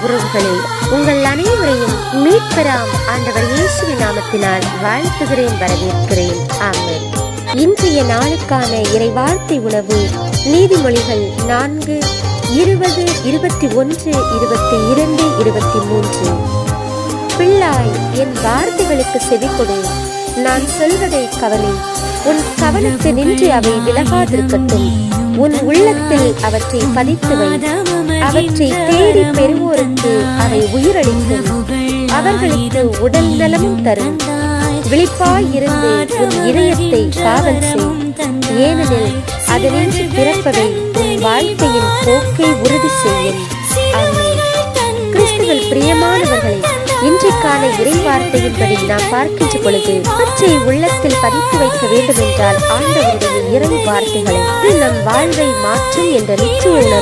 உறவுகளே, உங்கள் அனைவரையும் மீட்பெறாம் ஆண்டவர் இயேசுவின் நாமத்தினால் வாழ்த்துகிறேன், வரவேற்கிறேன். ஆமென். இன்றைய நாளுக்கான இறைவார்த்தை உணவு நீதிமொழிகள் 4:20, 21, 22, 23. பிள்ளாய், என் வார்த்தைகளுக்கு செவிகொடு, நான் சொல்வதை கவனி. உன் கவனத்தை நின்று அவை விலகாதிருக்கட்டும். உன் உள்ளத்தில் அவற்றை பதித்து வை. அவற்றை தேடி பெறுவோருக்கு அவை உயிரளிக்கும், அவர்களுக்கு உடல் நலமும் தரும். விழிப்பாயிருந்து உன் இதயத்தை காவல் செய், ஏனெனில் அதனின்று பிறப்பவை உன் வாழ்க்கையின் போக்கை உறுதி செய்யும். ஆமென். கிறிஸ்துவில் பிரியமானவர்களே, இன்றைக்கான இறை வார்த்தையின்படி நாம் பார்க்கின்ற பொழுது பச்சை உள்ளத்தில் பதித்து வைக்க வேண்டும் என்றால் ஆண்டவருடைய இறை வார்த்தைகளை நம் வாழ்வை மாற்றும் என்ற நிச்சய உணர்வு